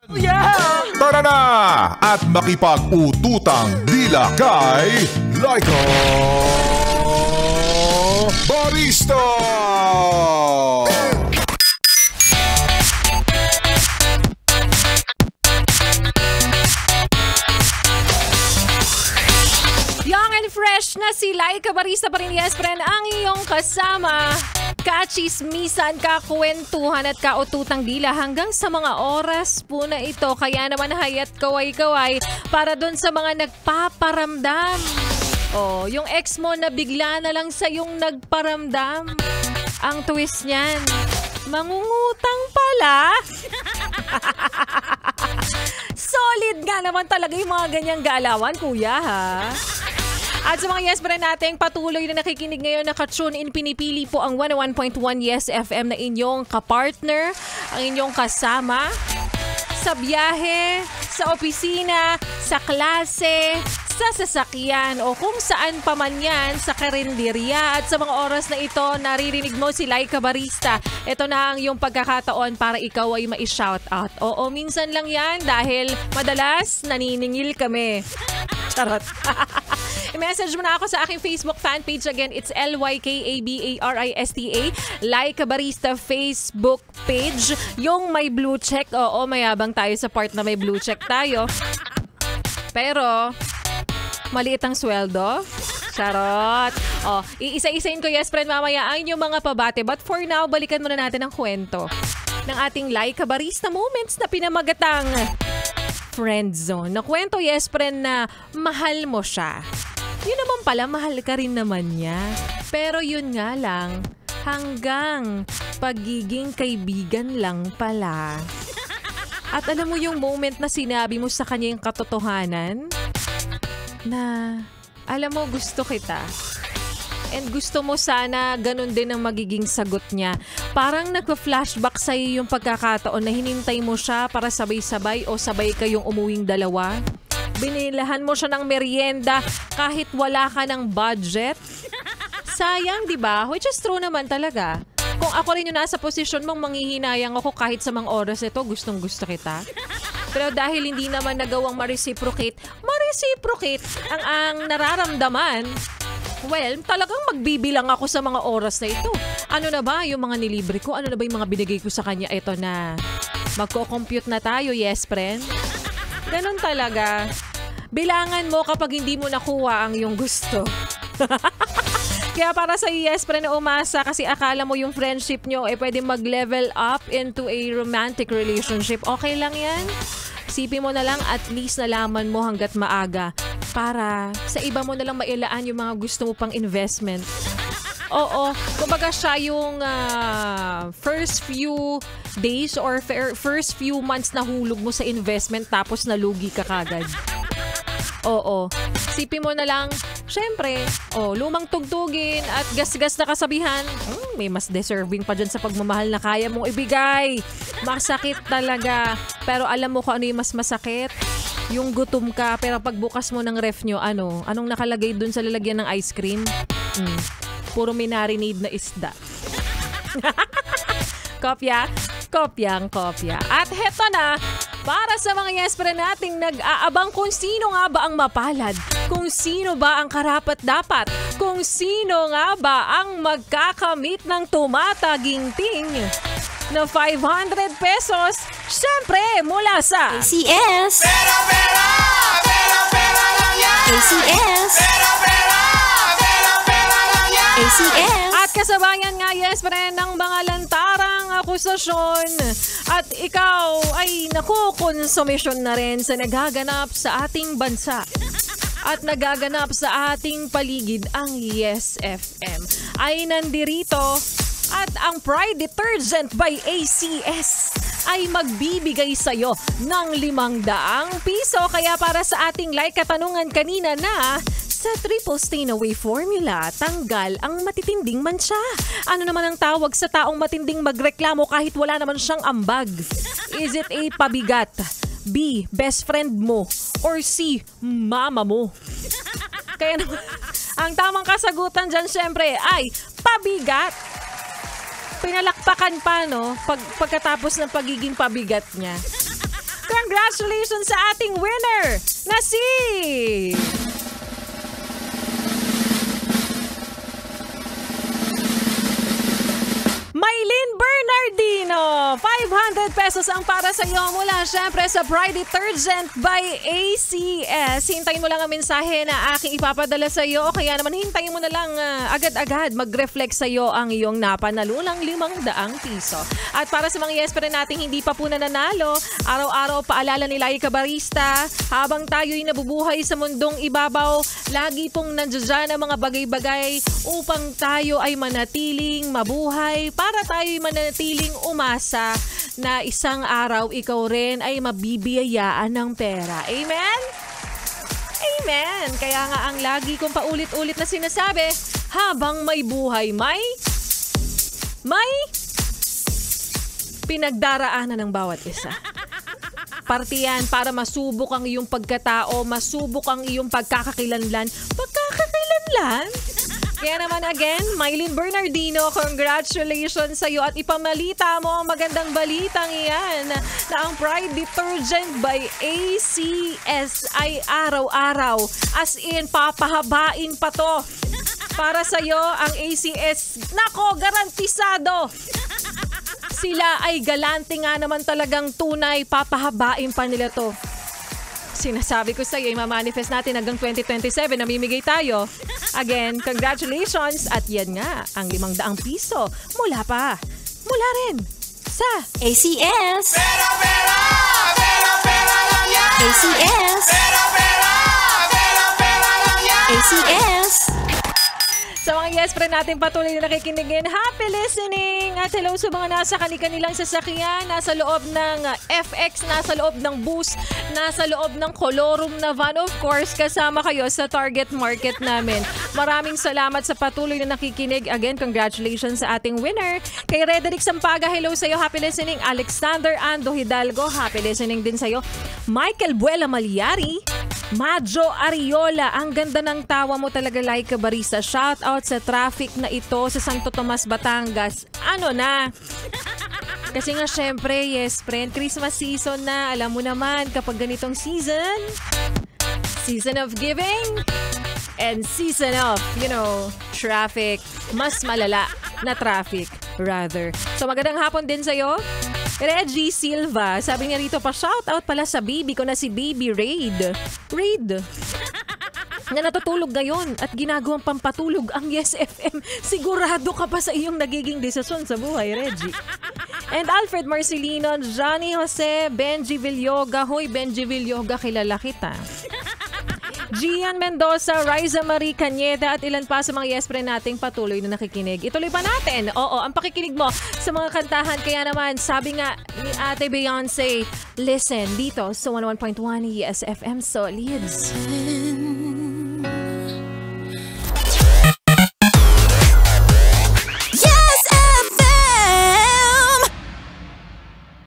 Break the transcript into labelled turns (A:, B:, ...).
A: Yeah!
B: Tara na at makipag-ututang dila kay Laika Barista!
A: Young and fresh na si Laika Barista pa rin, yes, friend, ang iyong kasama. Kachismisan, kakwentuhan at kaututang dila hanggang sa mga oras po na ito. Kaya naman hayat kaway-kaway para dun sa mga nagpaparamdam. Oh, yung ex mo na bigla na lang sa yung nagparamdam. Ang twist niyan, mangungutang pala. Solid nga naman talaga yung mga ganyang galawan, kuya, ha? At sa mga yes friend natin, patuloy na nakikinig ngayon, naka-tune in, pinipili po ang 101.1 Yes FM na inyong kapartner, ang inyong kasama sa biyahe, sa opisina, sa klase, sa sasakyan o kung saan pa man yan, sa karinderya. At sa mga oras na ito, naririnig mo si Laika Barista. Ito na ang iyong pagkakataon para ikaw ay ma-shoutout. Oo, minsan lang yan dahil madalas naniningil kami. Charot. I-message mo na ako sa aking Facebook fan page. Again, it's LYKABARISTA, Laika Barista Facebook page. Yung may blue check. Oo, mayabang tayo sa part na may blue check tayo. Pero maliit ang sweldo. Charot. Oh, iisa-isain ko, yes friend, mamaya ang inyong mga pabate. But for now, balikan muna natin ang kwento ng ating Laika Barista moments na pinamagatang friend zone. Na kwento, yes friend, na mahal mo siya. Yun naman pala, mahal ka rin naman niya. Pero yun nga lang, hanggang pagiging kaibigan lang pala. At alam mo yung moment na sinabi mo sa kanya yung katotohanan? Na, alam mo, gusto kita. And gusto mo sana ganun din ang magiging sagot niya. Parang nagpa-flashback sa'yo yung pagkakataon na hinintay mo siya para sabay-sabay o sabay kayong umuwing dalawa. Binilahan mo siya ng merienda kahit wala ka ng budget. Sayang, di ba? Which is true naman talaga. Kung ako rin yung nasa posisyon mong manghihinayang ako kahit sa mga oras ito, gustong gusto kita. Pero dahil hindi naman nagawang ma-reciprocate ang nararamdaman, well, talagang magbibilang ako sa mga oras na ito. Ano na ba yung mga nilibre ko? Ano na ba yung mga binigay ko sa kanya? Ito na. Magko-compute na tayo, yes, friend? Ganon talaga. Bilangan mo kapag hindi mo nakuha ang iyong gusto. Kaya para sa yes, friend, na umasa kasi akala mo yung friendship nyo pwede mag-level up into a romantic relationship. Okay lang yan? Isipin mo na lang, at least nalaman mo hanggat maaga para sa iba mo na lang mailaan yung mga gusto mo pang investment. Oo, kumbaga siya yung first few days or first few months na hulog mo sa investment tapos nalugi ka kagad. Oo, sipin mo na lang, syempre, lumang tugtugin at gas-gas na kasabihan, may mas deserving pa dyan sa pagmamahal na kaya mong ibigay. Masakit talaga. Pero alam mo kung ano yung mas masakit? Yung gutom ka, pero pagbukas mo ng ref nyo, anong nakalagay dun sa lalagyan ng ice cream? Puro minarinade na isda. Kopya? Kopyang-kopya. At heto na, para sa mga yes friend nating nag-aabang kung sino nga ba ang mapalad, kung sino ba ang karapat-dapat, kung sino nga ba ang magkakamit ng tumataginting na 500 pesos, syempre mula sa
C: ACS.
D: Pera lang yan!
C: ACS.
D: Pera lang yan!
C: ACS.
A: At kasabayan nga, yes friend, ng mga lantarang akusasyon. At ikaw ay nakukonsumisyon na rin sa nagaganap sa ating bansa. At nagaganap sa ating paligid. Ang Yes FM ay nandirito. At ang Pride Detergent by ACS ay magbibigay sa'yo ng 500 piso. Kaya para sa ating like katanungan kanina na, sa Triple Stain Away Formula, tanggal ang matitinding mancha. Ano naman ang tawag sa taong matinding magreklamo kahit wala naman siyang ambag? Is it A, pabigat, B, best friend mo, or C, mama mo? Kaya naman, ang tamang kasagutan dyan syempre ay pabigat. Pinalakpakan pa, no? Pagkatapos ng pagiging pabigat niya. Congratulations sa ating winner na si... Maylin Bernardino, 500 pesos ang para sa iyo mula syempre sa Pride Detergent by ACS. Hintayin mo lang ang mensahe na aking ipapadala sa iyo o kaya naman hintayin mo na lang agad-agad mag-reflect sa iyo ang iyong napanalulang 500 piso. At para sa mga yes pa rin nating hindi pa po nananalo, araw-araw paalala ni Laika Barista, habang tayo'y nabubuhay sa mundong ibabaw, lagi pong nandiyan ang mga bagay-bagay upang tayo ay manatiling mabuhay, para tayo'y manatiling umasa na isang araw ikaw rin ay mabibiyayaan ng pera. Amen? Amen! Kaya nga ang lagi kong paulit-ulit na sinasabi, habang may buhay, may pinagdaraanan ng bawat isa. Parte yan para masubok ang iyong pagkatao, masubok ang iyong pagkakakilanlan. Kaya naman again, Maylin Bernardino, congratulations sa iyo at ipamalita mo ang magandang balitang iyan na ang Pride Detergent by ACS ay araw-araw. As in, papahabain pa to. Para sa iyo, ang ACS, nako, garantisado. Sila ay galante nga naman talagang tunay, papahabain pa nila to. Sinasabi ko sa iyo, i-manifest natin hanggang 2027, namimigay tayo. Again, congratulations at yan nga, ang 500 piso mula rin sa
C: ACS.
D: Pera lang yan!
C: ACS.
D: Pera lang yan!
C: ACS.
A: Sa mga yes friend natin patuloy na nakikinigin, happy listening! At hello sa mga nasa kanilang sasakyan, nasa loob ng FX, nasa loob ng bus, nasa loob ng kolorum na van. Of course, kasama kayo sa target market namin. Maraming salamat sa patuloy na nakikinig. Again, congratulations sa ating winner. Kay Rederick Sampaga, hello sa'yo, happy listening. Alexander Ando Hidalgo, happy listening din sa'yo. Michael Buela Malyari, Majo Ariola, ang ganda ng tawa mo talaga, Laika Barista. Shout out sa traffic na ito sa Santo Tomas, Batangas. Ano na? Kasi nga syempre, yes friend, Christmas season na. Alam mo naman, kapag ganitong season of giving and season of, traffic. Mas malala na traffic, rather. So magandang hapon din sa'yo. Reggie Silva, sabi niya rito pa, shoutout pala sa baby ko na si Baby Raid, na natutulog ngayon at ginagawang pampatulog ang Yes FM. Sigurado ka pa sa iyong nagiging desisyon sa buhay, Reggie. And Alfred Marcelino, Johnny Jose, Benji Villoga. Hoy, Benji Villoga, kilala kita. Gian Mendoza, Riza Marie Cañeda at ilan pa sa mga yes friend nating patuloy na nakikinig. Ituloy pa natin. Oo, ang pakikinig mo sa mga kantahan. Kaya naman, sabi nga ni Ate Beyonce, listen dito sa 101.1 Yes FM Solids.